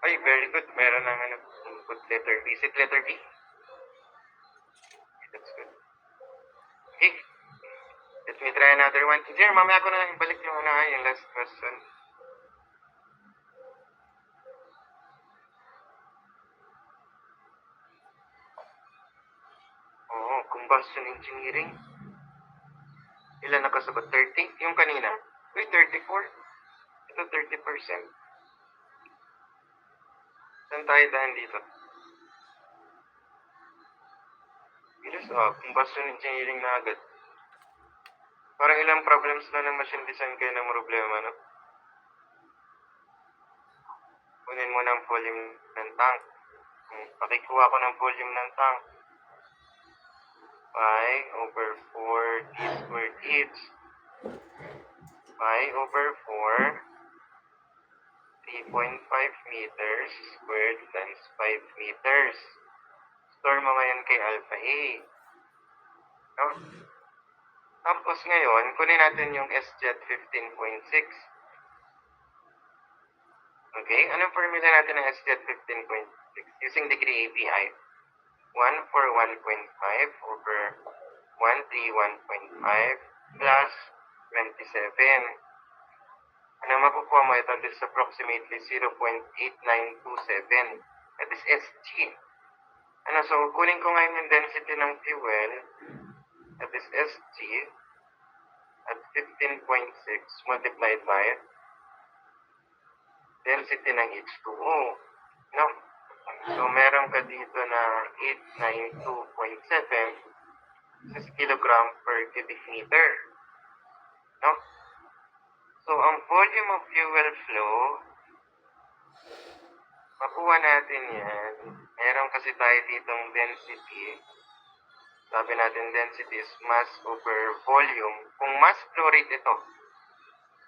Ay, very good. Meron ng ano, input letter B. Is it letter B? That's good. Okay. Let me try another one. Teacher, mamaya ko na lang ibalik yung ano, yung last question. Oo, combustion engineering. Ilan nakasagot? 30? Yung kanina? Uy, 34. Ito 30%. Saan tayo daan dito? Bilis, combustion engineering na agad. Parang ilang problems na ng machine design kayo ng problema, no? Kunin mo ng volume ng tank. Pakikuha ko ng volume ng tank. Pi over 4 t squared each. Pi over 4, 3.5 meters squared times 5 meters. Store mo ngayon kay alpha A. No? Tapos ngayon, kunin natin yung SJET 15.6. Okay, anong formula natin ng SJET 15.6? Using degree API. 1 for 1.5 over 131.5 plus 27. Ano makukuha mo ito? This is approximately 0.8927. That is SG. Ano, so kunin ko ngayon yung density ng fuel. That is SG at 15.6 multiplied by density ng H2O. No? So, meron ka dito na 892.7 kilogram per cubic meter. No? So, ang volume of fuel flow, makuha natin yan. Meron kasi tayo ditong density. Sabi natin density is mass over volume. Kung mass flow rate ito,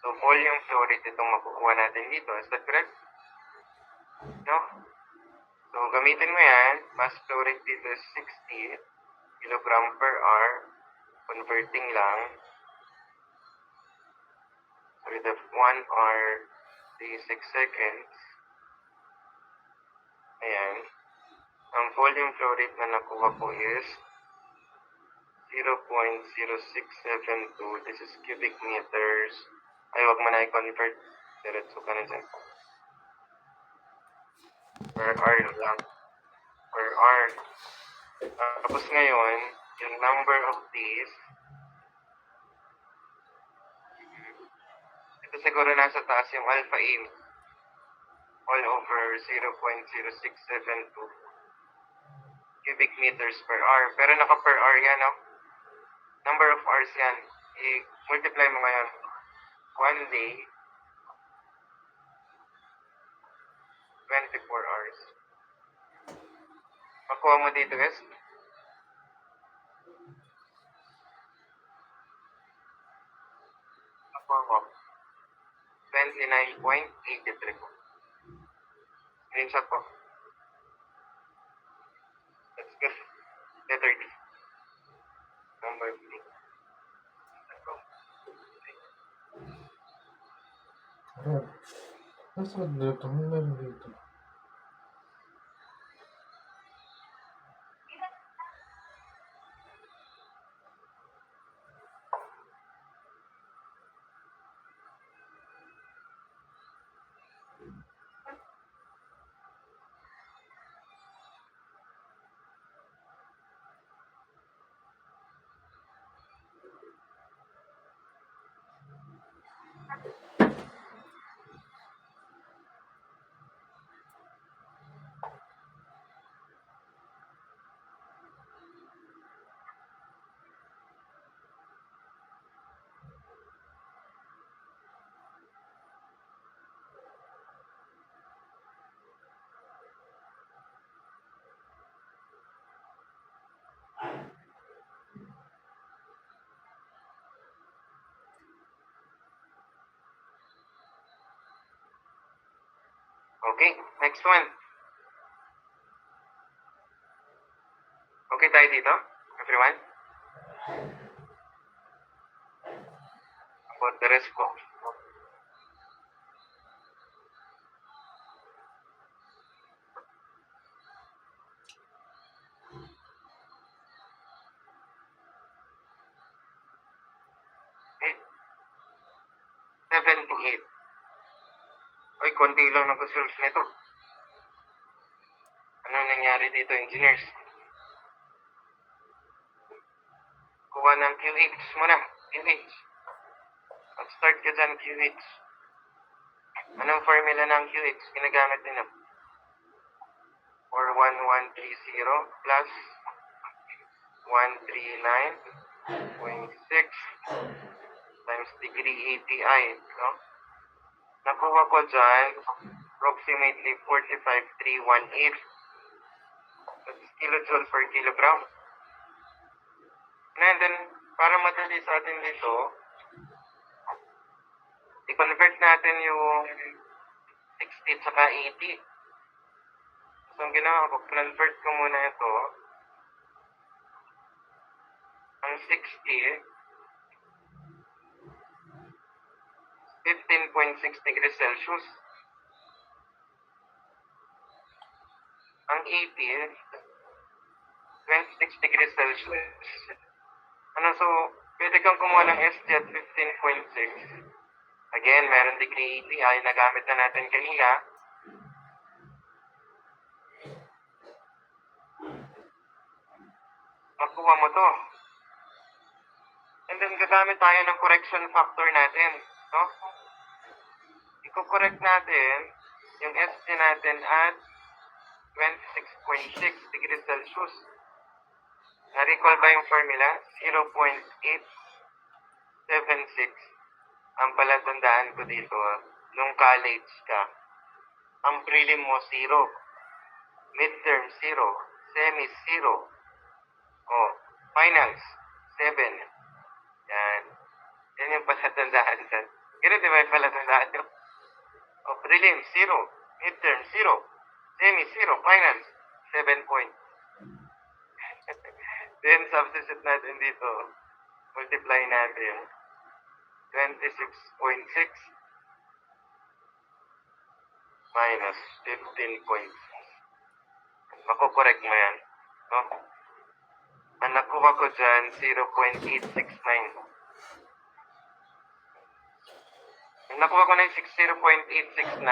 so volume flow rate itong makukuha natin dito. Is that correct? No? So, gamitin mo yan. Mass flow rate dito is 60 kilogram per hour. Converting lang. So, with the 1 hour, 36 seconds. Ayan. Ang volume flow rate na nakuha ko is 0.0672. This is cubic meters. Ay, wag mo na i-convert. Diretso ka na dyan. Per hour lang. Per hour. Tapos ngayon, yung number of days, ito siguro nasa taas yung alpha A all over 0.0672 cubic meters per hour. Pero naka per hour yan, no? Number of hours yan. I-multiply mo ngayon. 1 day, 24 hours. Makuha mo dito is makuha mo 29.83 po. Screenshot po. That's good. Letter D. Number 3. Nasaan dito? Ano meron dito? Okay, next one. Okay tayo dito, everyone? About the rest ko. Okay. 7 to 8. Ay, konti lang nag-solve nito. Ano nangyari dito, engineers? Kuha ng QH muna. QH. Mag-start ka dyan, QH. Anong formula ng QH? Ginagamit nila. 41130 plus 139.6 times degree API. No? Nakuha ko dyan approximately 45,318. That's kilojoule per kilogram. And then, para madali sa atin dito, i-convert natin yung 60 tsaka 80. So, ang ginawa ko, convert ko muna ito. Ang 60, 15.6 degrees Celsius. Ang 80, 26 degrees Celsius. So, pwede kang kumuha ng SG at 15.6. Again, meron degree API na gamit na natin kanina. Makuha mo to. And then, gagamit tayo ng correction factor natin. No? Iko-correct natin yung SG natin at 26.6 degrees Celsius. Na-recall ba yung formula? 0.876. Ang palatandaan ko dito, nung college ka, ang prelim mo 0, midterm 0, semi 0, finals 7. Yan. Yan yung palatandaan dyan. Pero di ba yung palatandaan nyo? Prelim 0, midterm 0, semi 0, finals 7 points. Then substitute natin dito, multiply natin 26.6 minus 15.6. Makukorek mo yan. No? Ang nakuha ko dyan, 0.869. Ang nakuha ko na yung 0.869,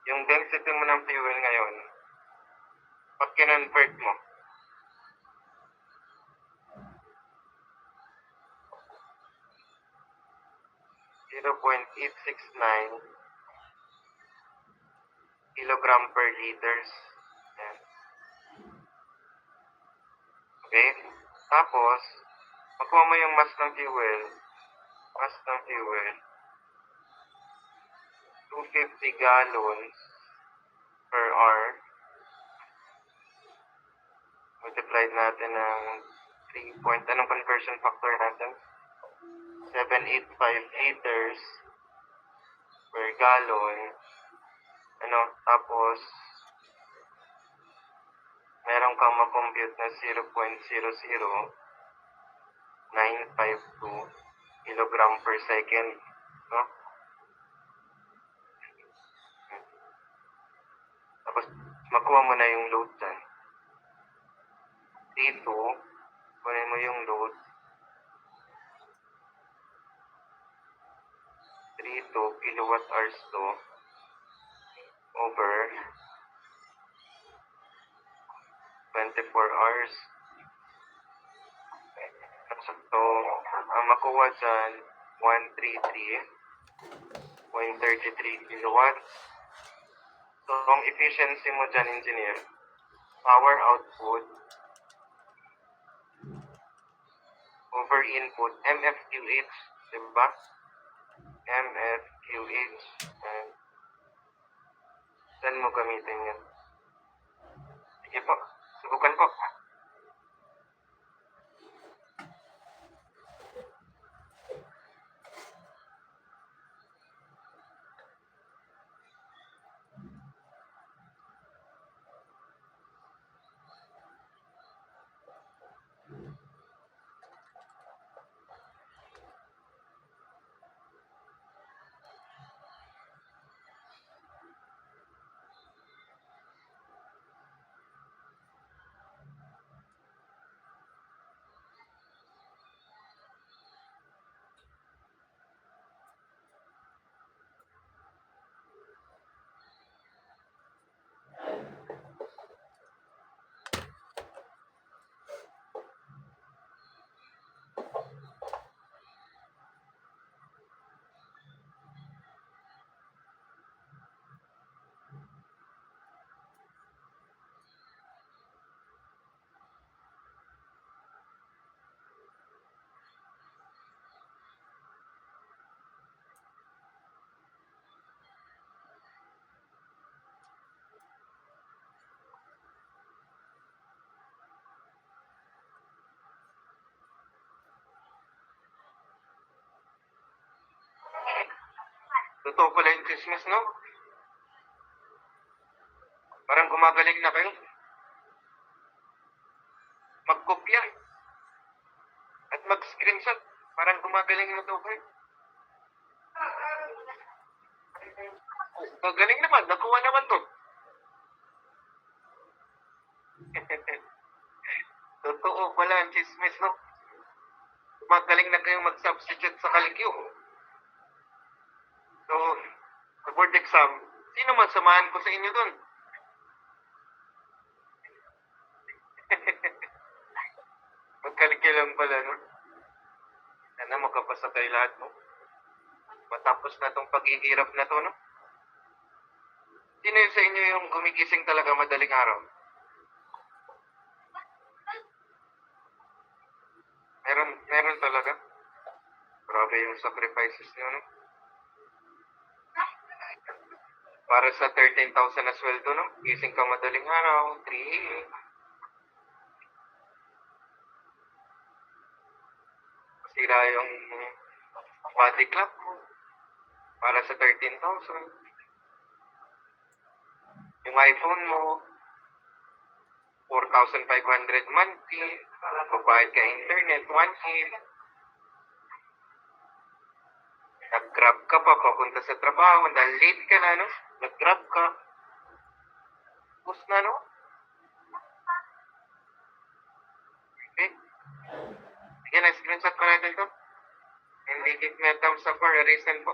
yung density mo ng fuel ngayon, pag kinonvert mo, .869 kilogram per liters. Ayan. Okay? Tapos, makuha mo yung mass ng fuel. 250 gallons per hour. Multiplied natin ng 3 point, anong conversion factor natin? 785 liters per gallon. Tapos, meron kang makompute na 0.00952 kilogram per second. No? Tapos, makuha mo na yung load dyan. Dito, kunin mo yung load. 32 kilowatt hours to over 24 hours. So, ang makuha dyan, 133.33 kilowatts. So, ang efficiency mo dyan, engineer, power output over input, MFQH, diba? MFQH. Saan mo gamitin yan? Sige po, subukan po. Totoo pala yung chismis, no? Parang gumagaling na kayo. Magkopya at mag-screenshot. Parang gumagaling na to kayo. Magaling naman. Nakuha naman to. Totoo pala ang chismis, no? Magaling na kayong mag-substitute sa kaligyo. So, sa board exam, sino man samahan ko sa inyo dun? Magkaligyo lang pala, no? Sana makapasa kayo lahat, no? Matapos na tong paghihirap na to, no? Sino yung sa inyo yung gumigising talaga madaling araw? Meron talaga. Grabe yung sacrifices niyo, no? Para sa 13,000 na sweldo, no? Gising ka madaling araw, 3 a.m. Sira yung body clock mo. Para sa 13,000. Yung iPhone mo, 4,500 monthly. Babayad ka internet, 1K. Nag-grab ka pa papunta sa trabaho dahil late ka na, no? Nag-grab ka. Bus na, no? Okay. Sige, na-screenshot ko natin to. Hindi give me a thumbs up for a reason po.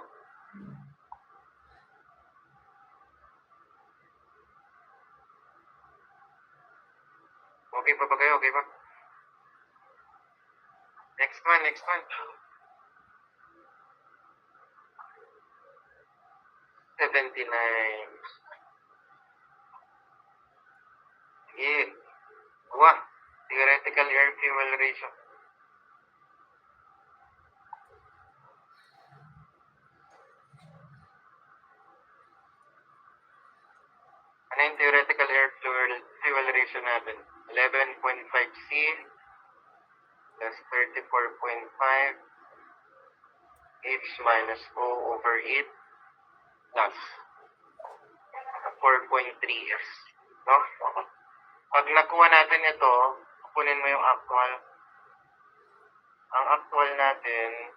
Okay pa ba kayo? Okay pa? Next one. 79. Sige. Kuha. Theoretical air fuel ratio. Ano yung theoretical air fuel ratio natin? 11.5 C plus 34.5 H minus O over 8 plus 4.3 S. No? Pag nakuha natin ito, kunin mo yung actual. Ang actual natin,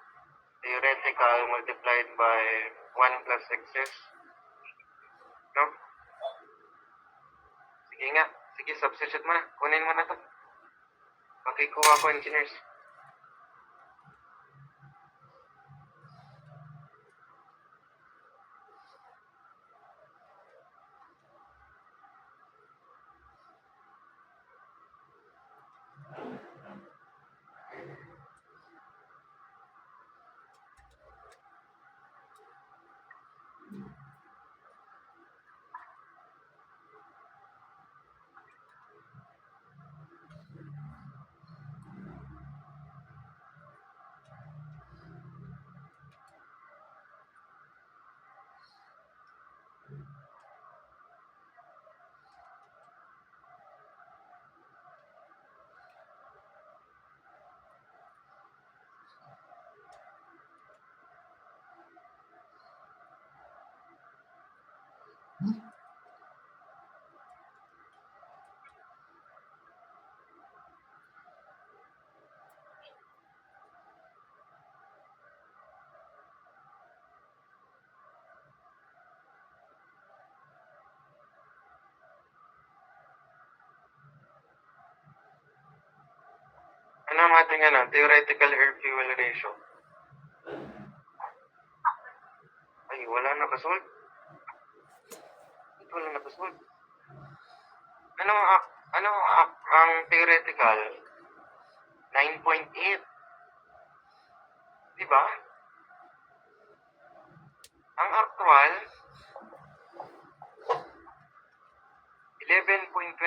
theoretical multiplied by 1 plus XS. No? Sige nga. Sige, substitute mo na. Kunin mo na to. Pakikuha ko, engineers. Ano ang ating theoretical air fuel ratio? Ay, wala nakasolve. Wala nakasolve. Ang theoretical? 9.8. Diba? Ang actual, 11.25